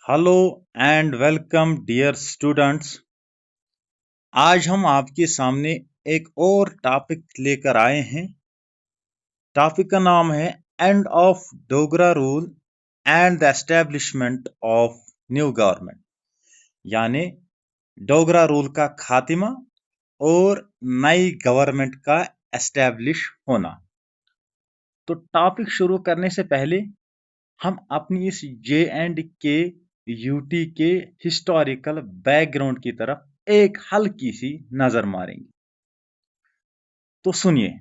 Hello and welcome dear students. आज हम आपके सामने एक और टॉपिक लेकर आए हैं। टॉपिक का नाम है end of Dogra rule and the establishment of new government, यानी डोगरा रूल का खात्मा और नई गवर्नमेंट का एस्टेब्लिश होना। तो टॉपिक शुरू करने से पहले हम अपनी इस जे एंड के यूटी के हिस्टोरिकल बैकग्राउंड की तरफ एक हल्की सी नजर मारेंगे। तो सुनिए,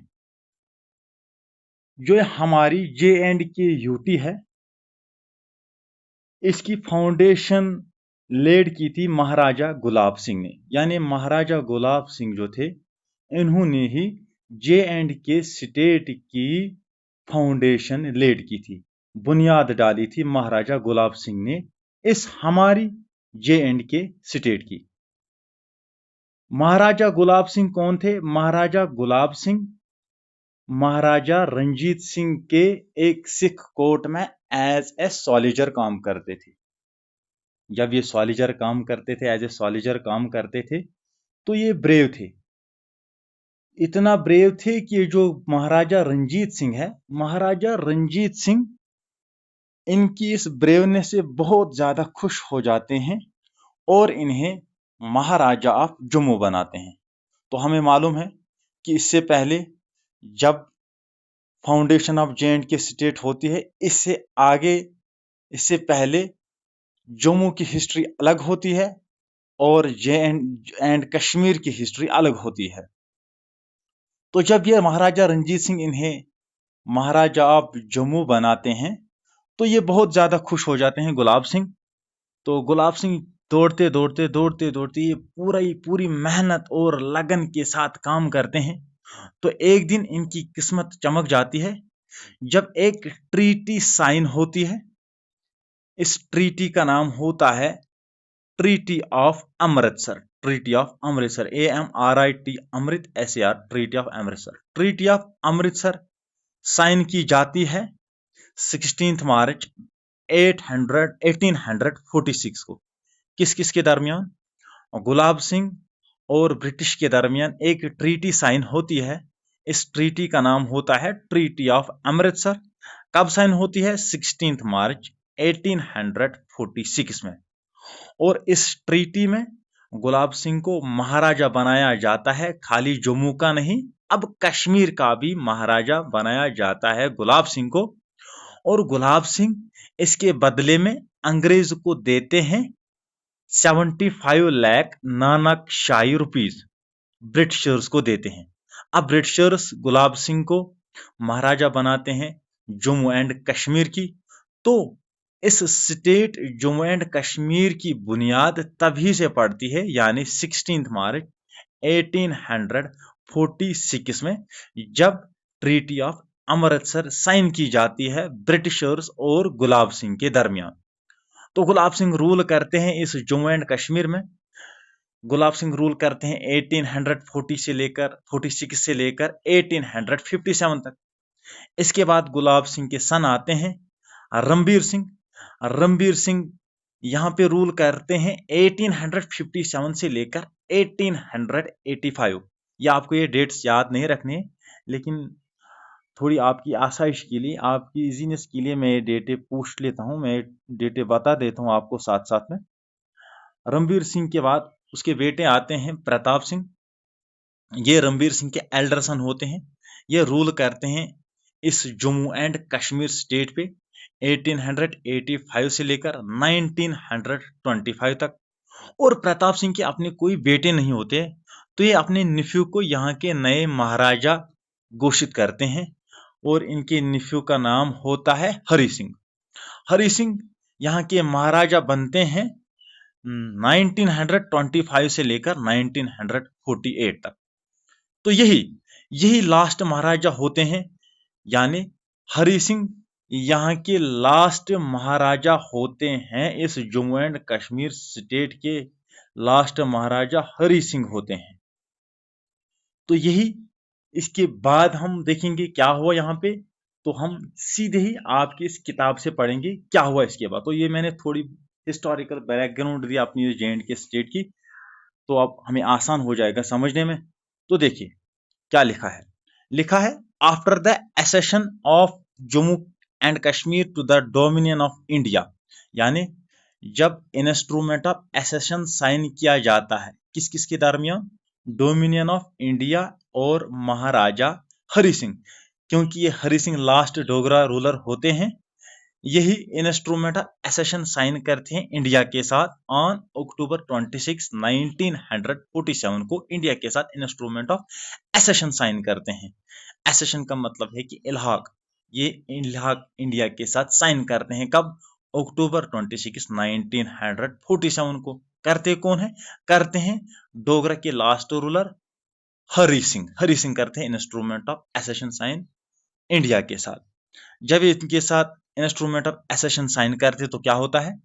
जो हमारी जे एंड के यूटी है, इसकी फाउंडेशन लेड की थी महाराजा गुलाब सिंह ने। यानी महाराजा गुलाब सिंह जो थे, इन्होंने ही जे एंड के स्टेट की फाउंडेशन लेड की थी, बुनियाद डाली थी महाराजा गुलाब सिंह ने इस हमारी जे एंड के स्टेट की। महाराजा गुलाब सिंह कौन थे? महाराजा गुलाब सिंह महाराजा रंजीत सिंह के एक सिख कोर्ट में एज ए सॉल्जर काम करते थे। जब ये सॉल्जर काम करते थे, एज ए सॉल्जर काम करते थे, तो ये ब्रेव थे। इतना ब्रेव थे कि जो महाराजा रंजीत सिंह है, महाराजा रंजीत सिंह इनकी इस ब्रेवनेस से बहुत ज्यादा खुश हो जाते हैं और इन्हें महाराजा ऑफ जम्मू बनाते हैं। तो हमें मालूम है कि इससे पहले जब फाउंडेशन ऑफ जे एंड के स्टेट होती है, इससे पहले जम्मू की हिस्ट्री अलग होती है और जे एंड कश्मीर की हिस्ट्री अलग होती है। तो जब ये महाराजा रंजीत सिंह इन्हें महाराजा ऑफ जम्मू बनाते हैं, तो ये बहुत ज्यादा खुश हो जाते हैं गुलाब सिंह। तो गुलाब सिंह दौड़ते दौड़ते दौड़ते दौड़ते ये पूरी मेहनत और लगन के साथ काम करते हैं। तो एक दिन इनकी किस्मत चमक जाती है जब एक ट्रीटी साइन होती है। इस ट्रीटी का नाम होता है treaty of Amritsar. Treaty of Amritsar, AMRIT, Amrit SAR, treaty of Amritsar. Treaty of Amritsar sign की जाती है 16 मार्च 1846 को। किस किस के दरमियान? गुलाब सिंह और ब्रिटिश के दरमियान एक ट्रीटी साइन होती है। इस ट्रीटी का नाम होता है ट्रीटी ऑफ अमृतसर। कब साइन होती है? 16 मार्च 1846 में। और इस ट्रीटी में गुलाब सिंह को महाराजा बनाया जाता है। खाली जम्मू का नहीं, अब कश्मीर का भी महाराजा बनाया जाता है गुलाब सिंह को। और गुलाब सिंह इसके बदले में अंग्रेज को देते हैं 75 लाख नानक शाही रुपीज, ब्रिटिशर्स को देते हैं। अब ब्रिटिशर्स गुलाब सिंह को महाराजा बनाते हैं जम्मू एंड कश्मीर की। तो इस स्टेट जम्मू एंड कश्मीर की बुनियाद तभी से पड़ती है, यानी 16 मार्च 1846 में, जब ट्रीटी ऑफ अमृतसर साइन की जाती है ब्रिटिशर्स और गुलाब सिंह के दरमियान। तो गुलाब सिंह रूल करते हैं इस जम्मू एंड कश्मीर में। गुलाब सिंह रूल करते हैं 1846 से लेकर 1857 तक। इसके बाद गुलाब सिंह के सन आते हैं रणबीर सिंह। रणबीर सिंह यहाँ पे रूल करते हैं 1857 से लेकर 1885। या आपको ये डेट्स याद नहीं रखने, लेकिन थोड़ी आपकी आसाइश के लिए, आपकी इजीनेस के लिए मैं ये डेटे पूछ लेता हूँ, मैं डेटे बता देता हूँ आपको साथ साथ में। रणबीर सिंह के बाद उसके बेटे आते हैं प्रताप सिंह। ये रणबीर सिंह के एल्डर सन होते हैं। ये रूल करते हैं इस जम्मू एंड कश्मीर स्टेट पे 1885 से लेकर 1925 तक। और प्रताप सिंह के अपने कोई बेटे नहीं होते, तो ये अपने निफ्यू को यहाँ के नए महाराजा घोषित करते हैं और इनके निफ्यू का नाम होता है हरि सिंह। हरि सिंह यहाँ के महाराजा बनते हैं 1925 से लेकर 1948 तक। तो यही लास्ट महाराजा होते हैं, यानी हरि सिंह यहाँ के लास्ट महाराजा होते हैं। इस जम्मू एंड कश्मीर स्टेट के लास्ट महाराजा हरि सिंह होते हैं। तो यही, इसके बाद हम देखेंगे क्या हुआ यहाँ पे। तो हम सीधे ही आपकी इस किताब से पढ़ेंगे क्या हुआ इसके बाद। तो ये मैंने थोड़ी हिस्टोरिकल बैकग्राउंड दी अपनी J&K स्टेट की, तो अब हमें आसान हो जाएगा समझने में। तो देखिए क्या लिखा है। लिखा है after the accession of Jammu and Kashmir to the dominion of India, यानी जब इंस्ट्रूमेंट ऑफ एसेशन साइन किया जाता है किस किस के दरमियान, डोमिनियन ऑफ इंडिया और महाराजा हरि सिंह, क्योंकि ये हरि सिंह लास्ट डोगरा रूलर होते हैं, यही इंस्ट्रूमेंट ऑफ एसेशन साइन करते हैं इंडिया के साथ ऑन अक्टूबर 26 1947 को इंडिया के साथ इंस्ट्रूमेंट ऑफ एसेशन साइन करते हैं। एसेशन का मतलब है कि इल्हाक, ये इल्हाक इंडिया के साथ साइन करते हैं कब, अक्टूबर 26 1947 को। करते कौन है, करते हैं डोगरा के लास्ट रूलर हरि सिंह। हरि सिंह करते हैं instrument of accession sign India के साथ। जब इनके साथ इंस्ट्रूमेंट ऑफ एसेशन साइन करते तो क्या होता है,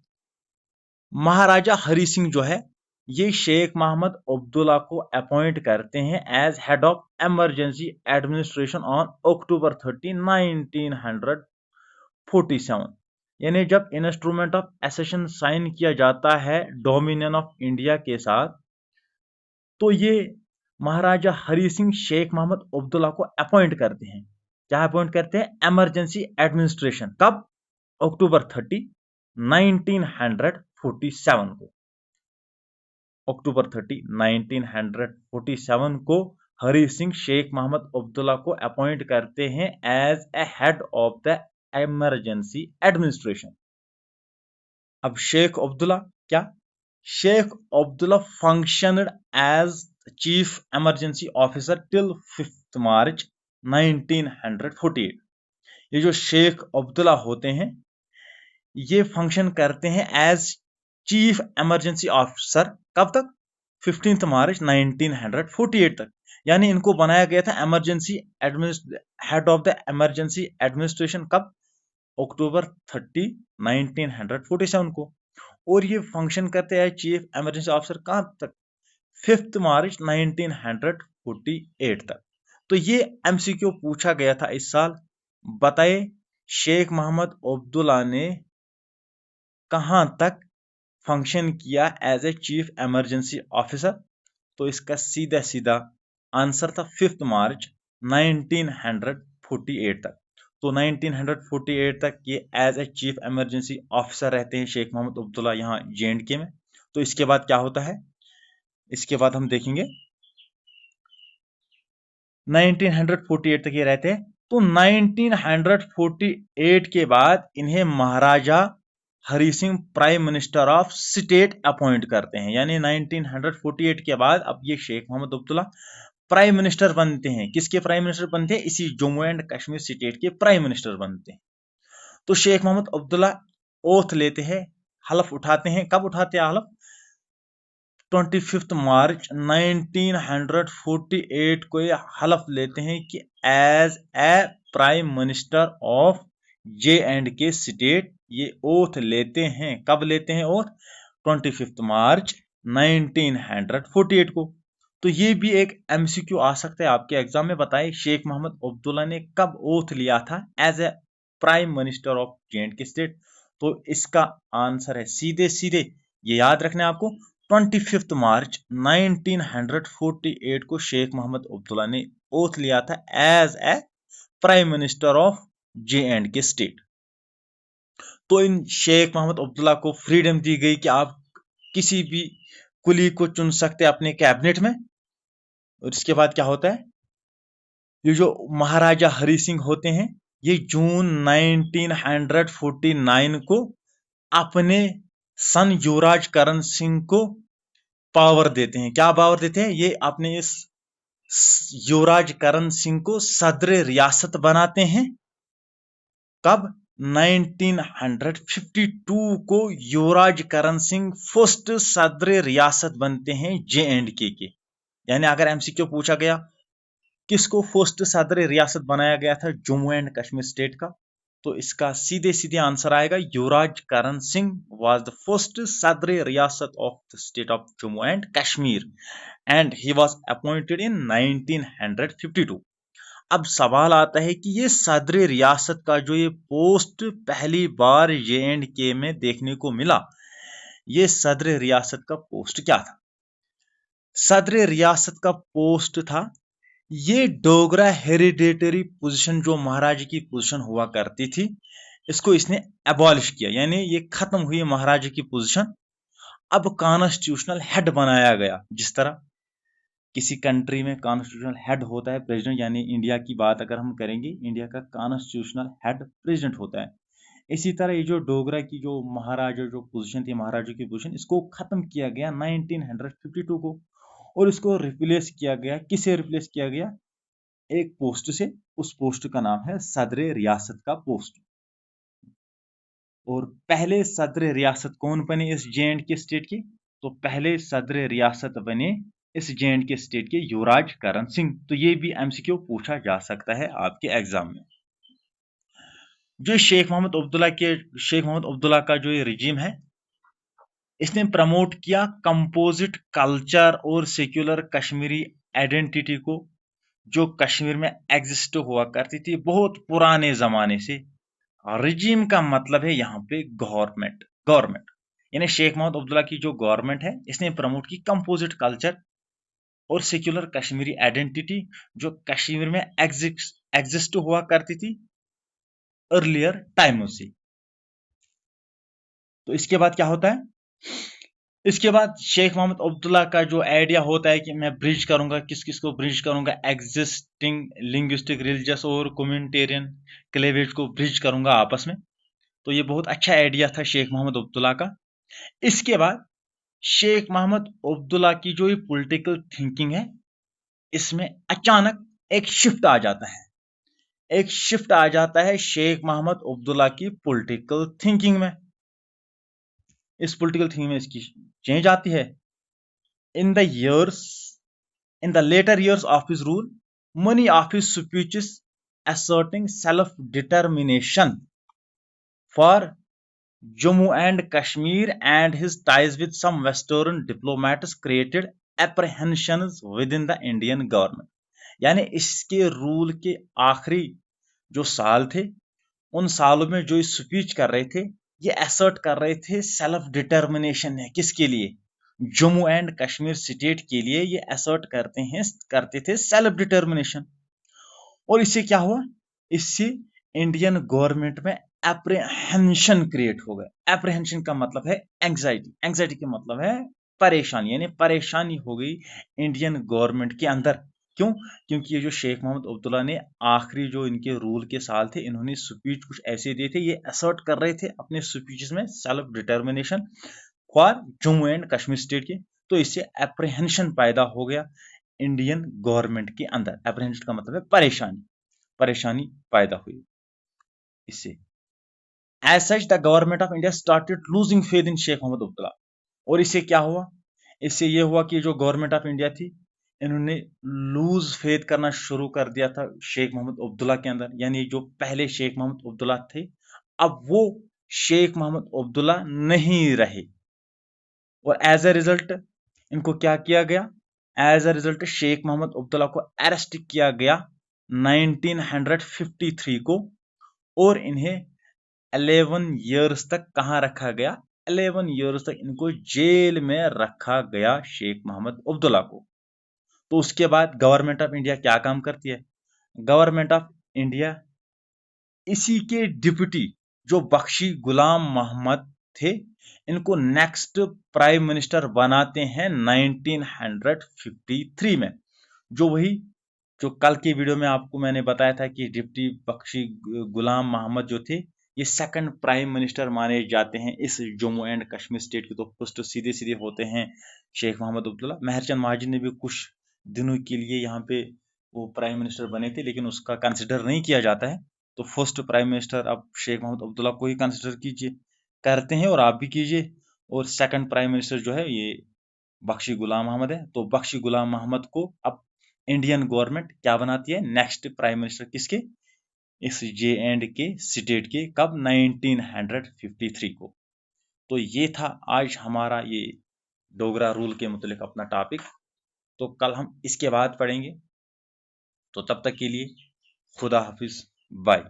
महाराजा हरि सिंह जो है ये शेख मोहम्मद अब्दुल्ला को अपॉइंट करते हैं as head of emergency administration on October 30 1947। यानी जब इंस्ट्रूमेंट ऑफ एसेशन साइन किया जाता है डोमिनियन ऑफ इंडिया के साथ, तो ये महाराजा हरि सिंह शेख मोहम्मद अब्दुल्ला को अपॉइंट करते हैं। क्या अपॉइंट करते हैं, इमरजेंसी एडमिनिस्ट्रेशन, कब, अक्टूबर 30 1947 को। अक्टूबर 30 1947 को हरि सिंह शेख मोहम्मद अब्दुल्ला को अपॉइंट करते हैं as a head of the emergency administration. अब शेख अब्दुल्ला क्या, Sheikh Abdullah functioned as chief emergency officer till 5 March 1948। ये जो शेख अब्दुल्ला होते हैं ये फंक्शन करते हैं एज चीफ इमरजेंसी ऑफिसर कब तक, 15 मार्च 1948 तक। यानी इनको बनाया गया था emergency head of the emergency administration कब, अक्टूबर 30 1947 को। और ये फंक्शन करते हैं चीफ इमरजेंसी ऑफिसर कब तक, 5 मार्च 1948 तक। तो ये एमसीक्यू पूछा गया था इस साल। बताए शेख मोहम्मद अब्दुल्ला ने कहां तक फंक्शन किया as a chief emergency officer, तो इसका सीधा सीधा आंसर था 5 मार्च 1948 तक। तो 1948 तक ये as a chief emergency officer रहते हैं शेख मोहम्मद अब्दुल्ला यहाँ J&K में। तो इसके बाद क्या होता है, इसके बाद हम देखेंगे 1948 तक ये रहते हैं। तो 1948 के बाद इन्हें Maharaja Hari Singh prime minister of state appoint करते हैं। यानी 1948 के बाद अब ये शेख मोहम्मद अब्दुल्ला प्राइम मिनिस्टर बनते हैं। किसके प्राइम मिनिस्टर बनते हैं, इसी जम्मू एंड कश्मीर स्टेट के प्राइम मिनिस्टर बनते हैं। तो शेख मोहम्मद अब्दुल्ला ओथ लेते हैं, हलफ उठाते हैं। कब उठाते हैं हलफ, 25 मार्च 1948 को ये हलफ लेते हैं कि as a prime minister of J&K state ये ओथ लेते हैं। कब लेते हैं ओथ, 25 मार्च 1948 को। तो ये भी एक एमसीक्यू आ सकता है आपके एग्जाम में। बताए शेख मोहम्मद अब्दुल्ला ने कब ओथ लिया था as a prime minister of J&K state. तो इसका आंसर है सीधे सीधे, ये याद रखना है आपको, 25 मार्च 1948 को शेख मोहम्मद अब्दुल्ला ने ओथ लिया था as a prime minister of J&K state. तो इन शेख मोहम्मद अब्दुल्ला को फ्रीडम दी गई कि आप किसी भी कुली को चुन सकते हैं अपने कैबिनेट में। और इसके बाद क्या होता है, ये जो महाराजा हरि सिंह होते हैं ये जून 1949 को अपने सन युवराज करण सिंह को पावर देते हैं। क्या पावर देते हैं, ये अपने इस युवराज करण सिंह को सदर रियासत बनाते हैं। कब, 1952 को युवराज करण सिंह फर्स्ट सदर रियासत बनते हैं J&K के। यानी अगर एमसीक्यू पूछा गया किसको फर्स्ट सदर रियासत बनाया गया था जम्मू एंड कश्मीर स्टेट का, तो इसका सीधे सीधे आंसर आएगा युवराज Karan Singh was the first सदर रियासत of the state of Jammu and Kashmir and he was appointed in 1952। अब सवाल आता है कि ये सदर रियासत का जो ये पोस्ट पहली बार J&K में देखने को मिला, ये सदर रियासत का पोस्ट क्या था? सदर रियासत का पोस्ट था, ये डोगरा हेरिडेटरी पोजीशन जो महाराजा की पोजीशन हुआ करती थी, इसको इसने एबॉलिश किया, यानी ये खत्म हुई महाराजा की पोजीशन। अब कॉन्स्टिट्यूशनल हेड बनाया गया। जिस तरह किसी कंट्री में कॉन्स्टिट्यूशनल हेड होता है प्रेसिडेंट, यानी इंडिया की बात अगर हम करेंगे, इंडिया का कॉन्स्टिट्यूशनल हेड प्रेसिडेंट होता है। इसी तरह ये जो डोगरा की जो महाराजा जो पोजीशन थी, महाराजा की पोजीशन, इसको खत्म किया गया 1952 को, और इसको रिप्लेस किया गया। किसे रिप्लेस किया गया? एक पोस्ट से। उस पोस्ट का नाम है सदर रियासत का पोस्ट। और पहले सदर रियासत कौन बने इस जे.एंड.के स्टेट के? तो पहले सदर रियासत बने इस जे.एंड.के स्टेट के युवराज करण सिंह। तो ये भी एमसीक्यू पूछा जा सकता है आपके एग्जाम में। जो शेख मोहम्मद अब्दुल्ला का जो ये रिजीम है, इसने प्रमोट किया कंपोजिट कल्चर और सेक्युलर कश्मीरी आइडेंटिटी को, जो कश्मीर में एग्जिस्ट हुआ करती थी बहुत पुराने जमाने से। रिजीम का मतलब है यहाँ पे गवर्नमेंट। गवर्नमेंट यानी शेख मोहम्मद अब्दुल्ला की जो गवर्नमेंट है, इसने प्रमोट की कंपोजिट कल्चर और सेक्युलर कश्मीरी आइडेंटिटी, जो कश्मीर में एग्जिस्ट हुआ करती थी अर्लियर टाइमों से। तो इसके बाद क्या होता है? इसके बाद शेख मोहम्मद अब्दुल्ला का जो आइडिया होता है कि मैं ब्रिज करूंगा, किस किस को ब्रिज करूंगा, एग्जिस्टिंग लिंग्विस्टिक, रिलीजियस और कम्युनिटेरियन क्लेवेज को ब्रिज करूंगा आपस में। तो ये बहुत अच्छा आइडिया था शेख मोहम्मद अब्दुल्ला का। इसके बाद शेख मोहम्मद अब्दुल्ला की जो ये पॉलिटिकल थिंकिंग है, इसमें अचानक एक शिफ्ट आ जाता है। एक शिफ्ट आ जाता है शेख मोहम्मद अब्दुल्ला की पॉलिटिकल थिंकिंग में। इस पॉलिटिकल थिंकिंग में इसकी चेंज आती है। In the later years of his rule, many of his speeches asserting self-determination for Jammu and Kashmir and his ties with some Western diplomats created apprehensions within the Indian government. यानी इसके rule के आखिरी जो साल थे, उन सालों में जो स्पीच कर रहे थे, ये असर्ट कर रहे थे सेल्फ डिटर्मिनेशन है। किसके लिए? जम्मू एंड कश्मीर स्टेट के लिए ये असर्ट करते थे सेल्फ डिटर्मिनेशन। और इससे क्या हुआ? इससे इंडियन गवर्नमेंट में एप्रीहेंशन क्रिएट हो गया। एप्रीहेंशन का मतलब है एंग्जाइटी। एंग्जाइटी का मतलब है परेशानी, यानी परेशानी हो गई इंडियन गवर्नमेंट के अंदर। क्यों? क्योंकि ये जो शेख मोहम्मद अब्दुल्ला ने आखिरी जो इनके रूल के साल थे, इन्होंने स्पीच कुछ ऐसे दिए थे, ये असर्ट कर रहे थे अपने स्पीचेस में self determination for Jammu and Kashmir state के। तो इससे एप्रीहेंशन पैदा हो गया इंडियन गवर्नमेंट के अंदर। एप्रीहेंशन का मतलब है परेशानी, परेशानी पैदा हुई इससे। As such the government of India started losing faith in Sheikh Mohammad Abdullah. और इससे क्या हुआ? इससे ये हुआ कि जो गवर्नमेंट ऑफ इंडिया थी, इन्होंने लूज फेथ करना शुरू कर दिया था शेख मोहम्मद अब्दुल्ला के अंदर। यानी जो पहले शेख मोहम्मद अब्दुल्ला थे, अब वो शेख मोहम्मद अब्दुल्ला नहीं रहे। और एज अ रिजल्ट इनको क्या किया गया? As a result Sheikh Mohammad Abdullah को अरेस्ट किया गया 1953 को, और इन्हें 11 ईयर्स तक कहां रखा गया? 11 ईयर्स तक इनको जेल में रखा गया शेख मोहम्मद अब्दुल्ला को। तो उसके बाद गवर्नमेंट ऑफ इंडिया क्या काम करती है? गवर्नमेंट ऑफ इंडिया इसी के डिप्टी जो बख्शी गुलाम मोहम्मद थे, इनको नेक्स्ट प्राइम मिनिस्टर बनाते हैं 1953 में। जो कल की वीडियो में आपको मैंने बताया था कि डिप्टी बख्शी गुलाम मोहम्मद जो थे, ये सेकंड प्राइम मिनिस्टर माने जाते हैं इस जम्मू एंड कश्मीर स्टेट के। तो फर्स्ट सीधे सीधे होते हैं शेख मोहम्मद अब्दुल्ला। मेहरचंद महाजिन ने भी कुछ दिनों के लिए यहाँ पे वो प्राइम मिनिस्टर बने थे, लेकिन उसका कंसिडर नहीं किया जाता है। तो फर्स्ट प्राइम मिनिस्टर अब शेख मोहम्मद अब्दुल्ला को ही कंसिडर कीजिए, करते हैं, और आप भी कीजिए। और सेकंड प्राइम मिनिस्टर जो है ये बख्शी गुलाम अहमद है। तो बख्शी गुलाम अहमद को अब इंडियन गवर्नमेंट क्या बनाती है? नेक्स्ट प्राइम मिनिस्टर किसके? इस जे.एंड.के स्टेट के। कब? 1953 को। तो ये था आज हमारा ये डोगरा रूल के मुतालिक अपना टॉपिक। तो कल हम इसके बाद पढ़ेंगे। तो तब तक के लिए खुदा हाफिज, बाय।